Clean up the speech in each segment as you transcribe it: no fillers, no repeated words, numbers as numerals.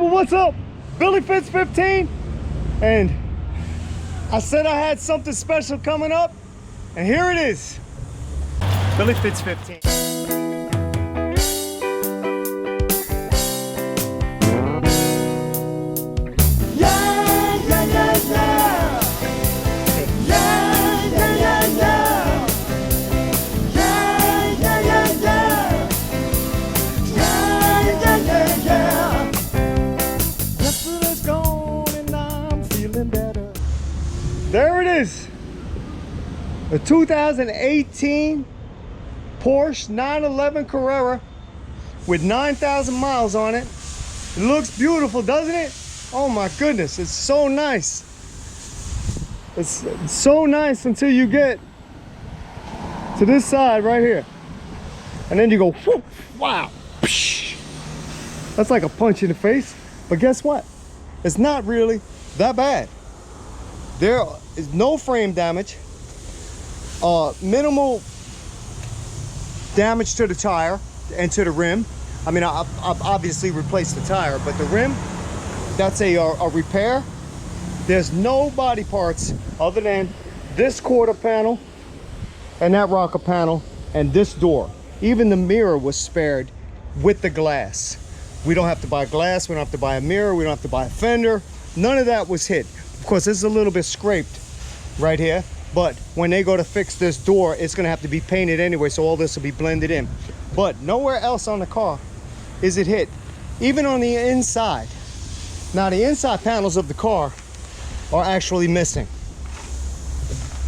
people, what's up? Billy Fitz 15, and I said I had something special coming up, and here it is. Billy Fitz 15. There it is, a 2018 Porsche 911 Carrera with 9,000 miles on it. It looks beautiful, doesn't it? Oh my goodness, it's so nice. It's so nice until you get to this side right here. And then you go, whoop, wow. That's like a punch in the face. But guess what? It's not really that bad. There is no frame damage, minimal damage to the tire and to the rim. I mean, I've obviously replaced the tire, but the rim, that's a repair. There's no body parts other than this quarter panel and that rocker panel and this door. Even the mirror was spared with the glass. We don't have to buy glass, we don't have to buy a mirror, we don't have to buy a fender. None of that was hit. Of course, this is a little bit scraped right here, but when they go to fix this door, it's gonna have to be painted anyway, so all this will be blended in. But nowhere else on the car is it hit, even on the inside. Now, the inside panels of the car are actually missing.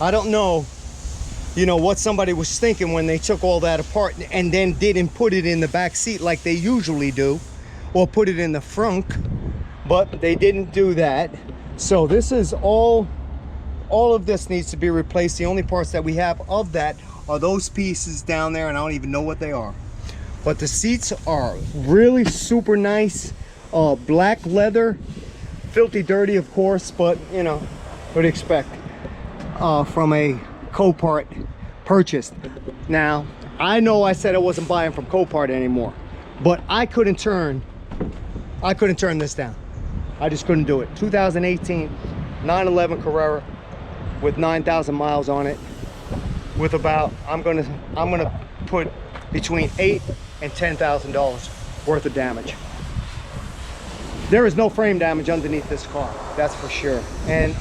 I don't know, you know, what somebody was thinking when they took all that apart and then didn't put it in the back seat like they usually do, or put it in the front, but they didn't do that. So this is all of this needs to be replaced. The only parts that we have of that are those pieces down there, and I don't even know what they are. But the seats are really super nice. Black leather, filthy dirty of course, but you know, what do you expect from a Copart purchase. Now, I know I said I wasn't buying from Copart anymore, but I couldn't turn this down. I just couldn't do it. 2018 911 Carrera with 9,000 miles on it, with about, I'm gonna put between $8,000 and $10,000 worth of damage. There is no frame damage underneath this car, that's for sure. And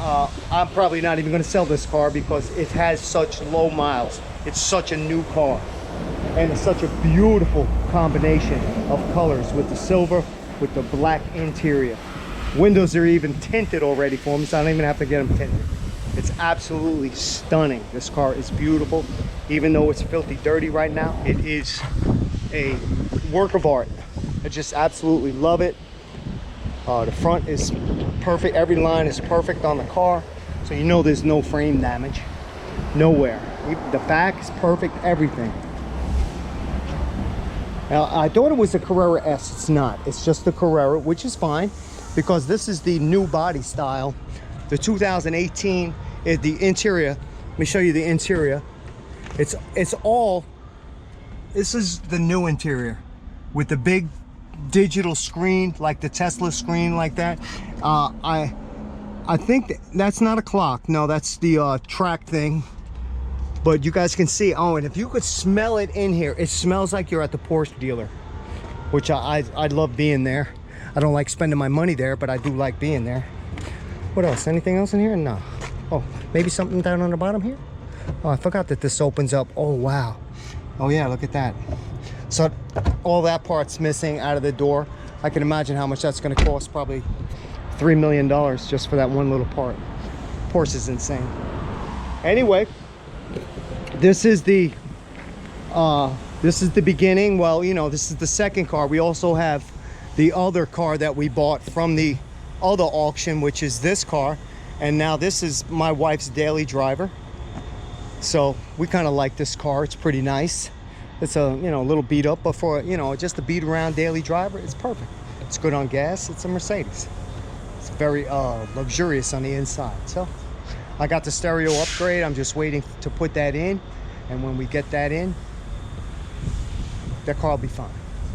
I'm probably not even gonna sell this car because it has such low miles. It's such a new car, and it's such a beautiful combination of colors with the silver, with the black interior. Windows are even tinted already for me, so I don't even have to get them tinted. It's absolutely stunning. This car is beautiful. Even though it's filthy dirty right now, it is a work of art. I just absolutely love it. The front is perfect. Every line is perfect on the car, so you know there's no frame damage. Nowhere. The back is perfect, everything. Now, I thought it was a Carrera S. It's not. It's just the Carrera, which is fine, because this is the new body style. The 2018 is the interior. Let me show you the interior. It's all, this is the new interior with the big digital screen, like the Tesla screen like that. I think that's not a clock. No, that's the track thing. But you guys can see, oh, and if you could smell it in here, it smells like you're at the Porsche dealer, which I love being there. I don't like spending my money there, but I do like being there. What else? Anything else in here? No. Oh, maybe something down on the bottom here? Oh, I forgot that this opens up. Oh, wow. Oh, yeah, look at that. So all that part's missing out of the door. I can imagine how much that's going to cost, probably $3 million just for that one little part. Porsche is insane. Anyway, this is the beginning. Well, you know, this is the second car. We also have the other car that we bought from the other auction, which is this car, and now this is my wife's daily driver. So we kind of like this car. It's pretty nice. It's a, you know, a little beat up, but for, you know, just a beat around daily driver, it's perfect. It's good on gas. It's a Mercedes. It's very luxurious on the inside. So I got the stereo upgrade. I'm just waiting to put that in, and when we get that in, that car will be fine.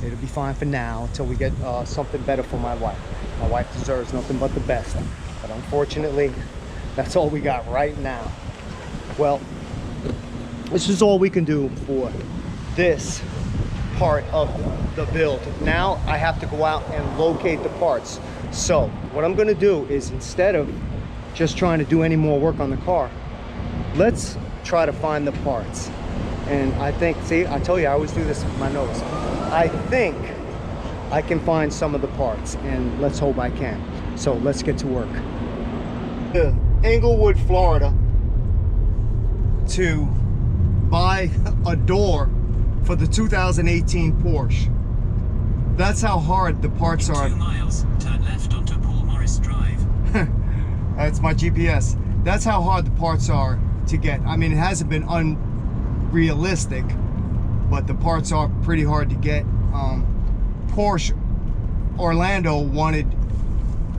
It'll be fine for now until we get something better for my wife. My wife deserves nothing but the best, but unfortunately, that's all we got right now. Well, this is all we can do for this part of the build. Now I have to go out and locate the parts. So what I'm gonna do is, instead of just trying to do any more work on the car, let's try to find the parts. And I think, see, I told you I always do this with my notes. I think I can find some of the parts, and let's hope I can. So let's get to work. Englewood, Florida, to buy a door for the 2018 Porsche. That's how hard the parts are. 2 miles, turn left onto Paul Morris Drive. That's my GPS. That's how hard the parts are to get. I mean, it hasn't been unrealistic, but the parts are pretty hard to get. Porsche Orlando wanted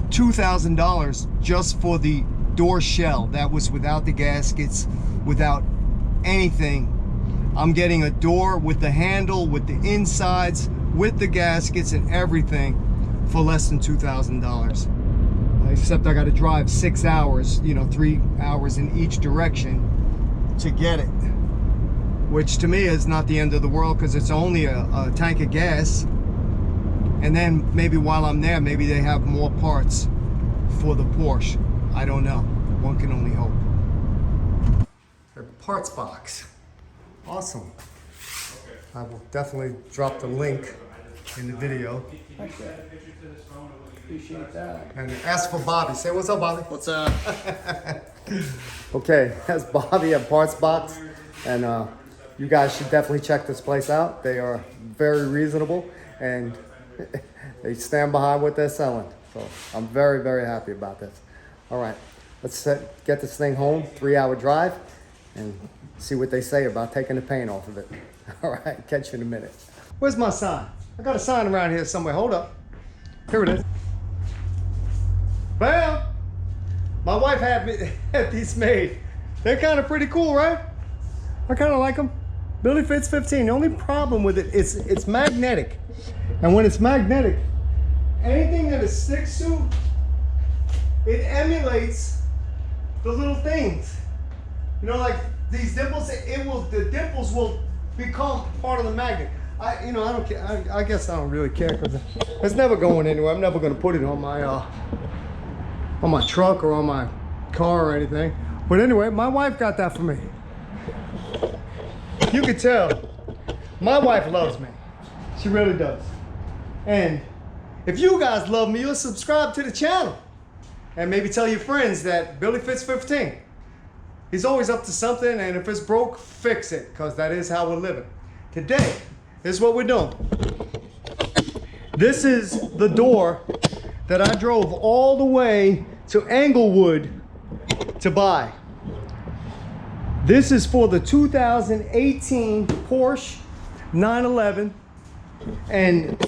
$2,000 just for the door shell. That was without the gaskets, without anything. I'm getting a door with the handle, with the insides, with the gaskets and everything for less than $2,000. Except I got to drive 6 hours, you know, 3 hours in each direction to get it, which to me is not the end of the world, because it's only a tank of gas. And then maybe while I'm there, maybe they have more parts for the Porsche. I don't know. One can only hope. Their parts box. Awesome. I will definitely drop the link in the video. Appreciate that. And ask for Bobby. Say what's up, Bobby. What's up? Okay, that's Bobby at Parts Box. And you guys should definitely check this place out. They are very reasonable, and they stand behind what they're selling. So I'm very, very happy about this. All right, let's get this thing home, 3-hour drive, and see what they say about taking the paint off of it. All right, catch you in a minute. Where's my sign? I got a sign around here somewhere. Hold up. Here it is. Bam! My wife had these made. They're kind of pretty cool, right? I kind of like them. Billy Fitz 15. The only problem with it is it's magnetic. And when it's magnetic, anything that it sticks to, it emulates the little things. You know, like these dimples, the dimples will become part of the magnet. I don't care. I guess I don't really care, because it's never going anywhere. I'm never going to put it on my truck or on my car or anything. But anyway, my wife got that for me. You can tell my wife loves me. She really does. And if you guys love me, you'll subscribe to the channel. And maybe tell your friends that Billy Fitz 15. He's always up to something, and if it's broke, fix it, because that is how we're living. Today, this is what we're doing. This is the door that I drove all the way to Englewood to buy. This is for the 2018 Porsche 911, and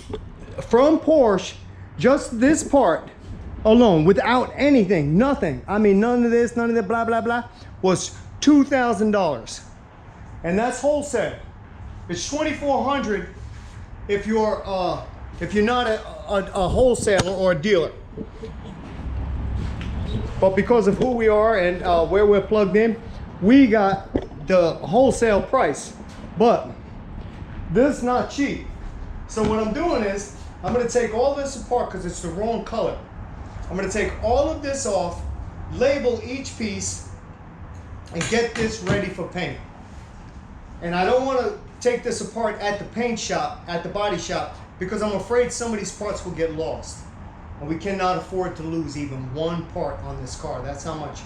from Porsche, just this part alone, without anything, nothing, I mean none of this, none of that, blah blah blah, was $2,000, and that's wholesale. It's $2,400 if you're not a wholesaler or a dealer. But because of who we are and where we're plugged in, we got the wholesale price. But this is not cheap. So what I'm doing is, I'm gonna take all this apart because it's the wrong color. I'm gonna take all of this off, label each piece, and get this ready for paint. And I don't want to take this apart at the paint shop, at the body shop, because I'm afraid some of these parts will get lost. And we cannot afford to lose even one part on this car. That's how much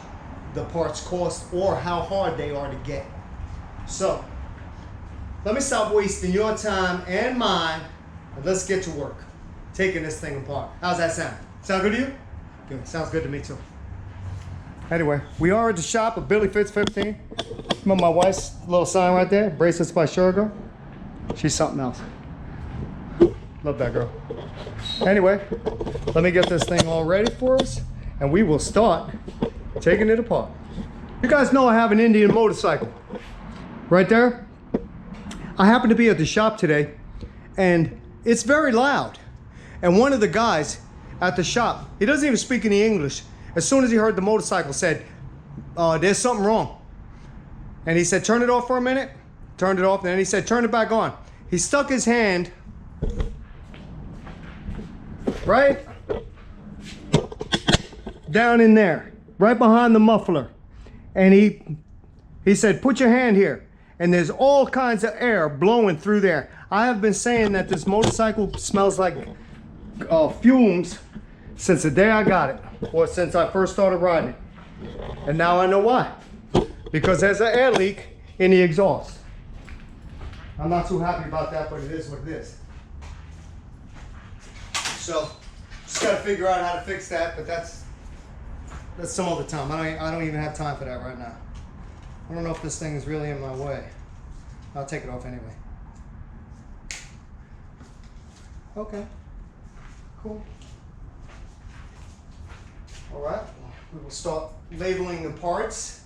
the parts cost, or how hard they are to get. So, let me stop wasting your time and mine, and let's get to work taking this thing apart. How's that sound? Sound good to you? Good. Sounds good to me too. Anyway, we are at the shop of Billy Fitz 15. Remember my wife's little sign right there? Bracelets by Shergo. She's something else. Love that girl. Anyway, let me get this thing all ready for us, and we will start taking it apart. You guys know I have an Indian motorcycle right there. I happen to be at the shop today, and it's very loud. And one of the guys at the shop. He doesn't even speak any English. As soon as he heard the motorcycle, said, there's something wrong. And he said, turn it off for a minute. Turned it off, and then he said, turn it back on. He stuck his hand right down in there, right behind the muffler. And he said, put your hand here. And there's all kinds of air blowing through there. I have been saying that this motorcycle smells like fumes since the day I got it, or since I first started riding it. And now I know why. Because there's an air leak in the exhaust. I'm not too happy about that, but it is what it is. So, just gotta figure out how to fix that, but that's some other time. I don't even have time for that right now. I don't know if this thing is really in my way. I'll take it off anyway. Okay. Cool. Alright, we will start labeling the parts.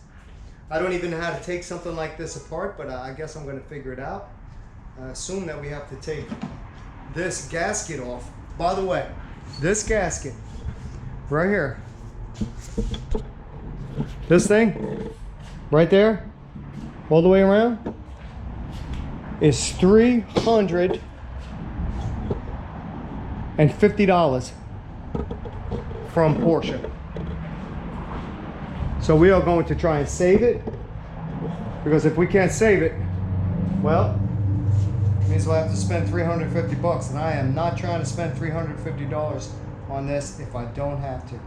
I don't even know how to take something like this apart, but I guess I'm going to figure it out. I assume that we have to take this gasket off. By the way, this gasket right here, this thing right there, all the way around, is $350 from Porsche. So we are going to try and save it, because if we can't save it, well, it means we'll have to spend $350, and I am not trying to spend $350 on this if I don't have to.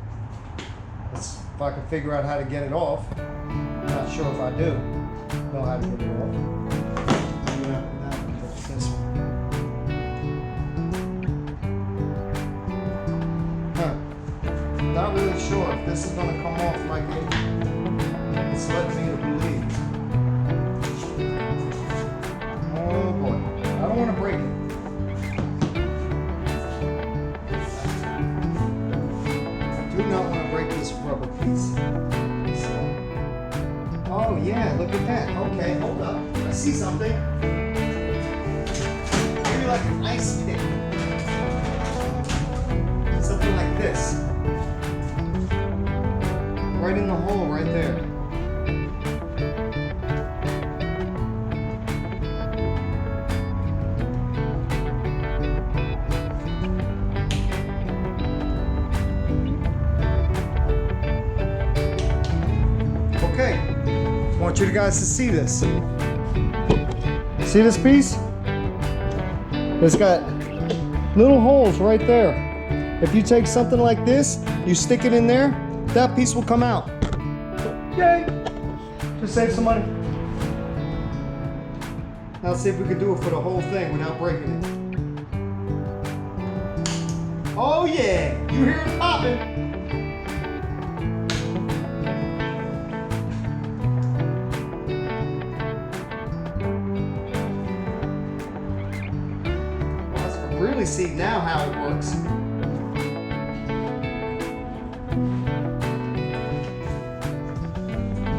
If I can figure out how to get it off. I'm not sure if I do know how to get it off. Not really sure if this is going to come off like it's led me to believe. Oh boy, I don't want to break it. I do not want to break this rubber piece. So, oh yeah, look at that. Okay, hold up. I see something. Maybe like an ice pick. Something like this. Right in the hole right there. Okay, I want you guys to see this. See this piece? It's got little holes right there. If you take something like this, you stick it in there, that piece will come out. Yay! Just save some money. Now let's see if we can do it for the whole thing without breaking it. Oh yeah! You hear it popping. Well, let's really see now how it works.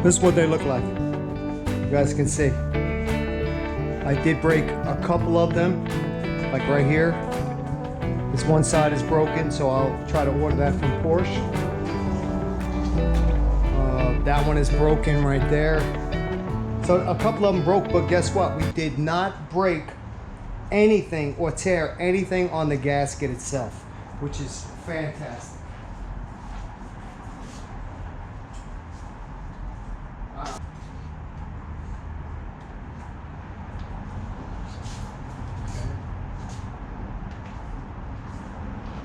This is what they look like. You guys can see. I did break a couple of them, like right here. This one side is broken, so I'll try to order that from Porsche. That one is broken right there. So a couple of them broke, but guess what? We did not break anything or tear anything on the gasket itself, which is fantastic.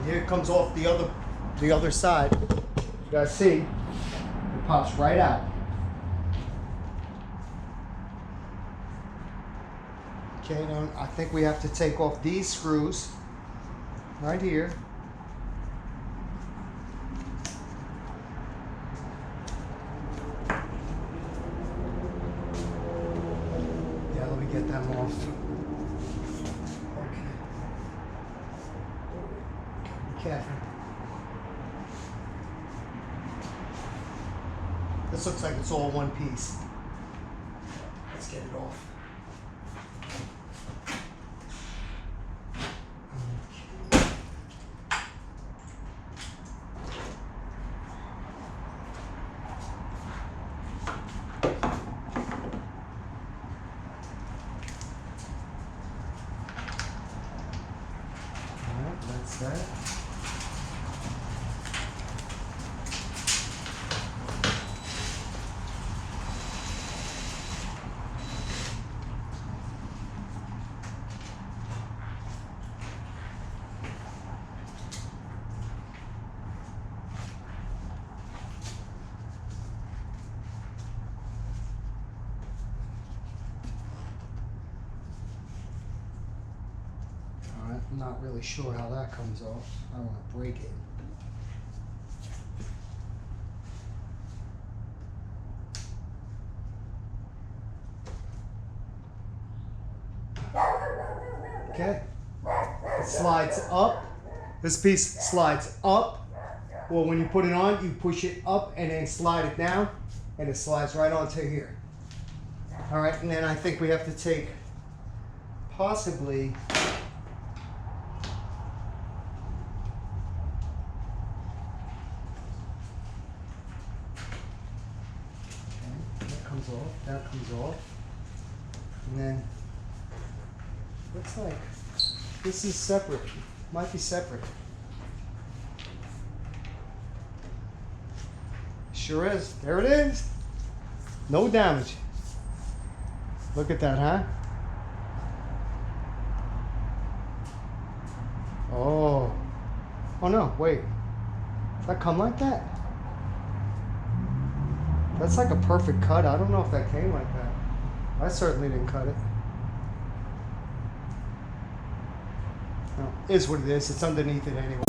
Here it comes off the other side. You guys see, it pops right out. Okay, now I think we have to take off these screws right here. Yeah, let me get them off. Careful. This looks like it's all one piece. Let's get it off. I'm not really sure how that comes off. I don't want to break it. Okay. It slides up. This piece slides up. Well, when you put it on, you push it up and then slide it down, and it slides right onto here. All right, and then I think we have to take possibly that comes off, and then looks like this is separate. Might be separate. Sure is. There it is. No damage. Look at that, huh? Oh. Oh no, wait. Does that come like that? That's like a perfect cut. I don't know if that came like that. I certainly didn't cut it. No, it is what it is. It's underneath it anyway.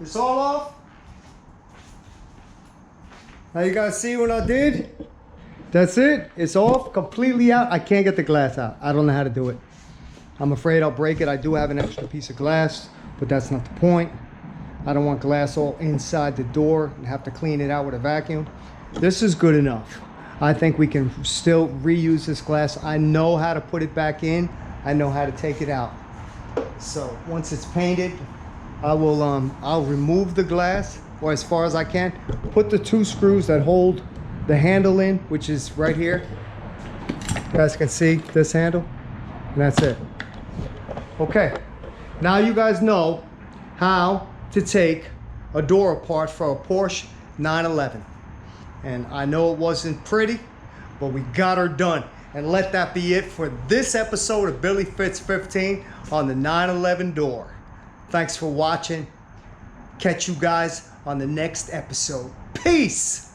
It's all off. Now you guys see what I did? That's it. It's off, completely out. I can't get the glass out. I don't know how to do it. I'm afraid I'll break it. I do have an extra piece of glass, but that's not the point. I don't want glass all inside the door and have to clean it out with a vacuum. This is good enough. I think we can still reuse this glass. I know how to put it back in. I know how to take it out. So once it's painted, I'll remove the glass, or as far as I can, put the 2 screws that hold the handle in, which is right here. You guys can see this handle, and that's it. Okay, now you guys know how to take a door apart for a Porsche 911. And I know it wasn't pretty, but we got her done. And let that be it for this episode of Billy Fits 15 on the 911 door. Thanks for watching. Catch you guys on the next episode. Peace.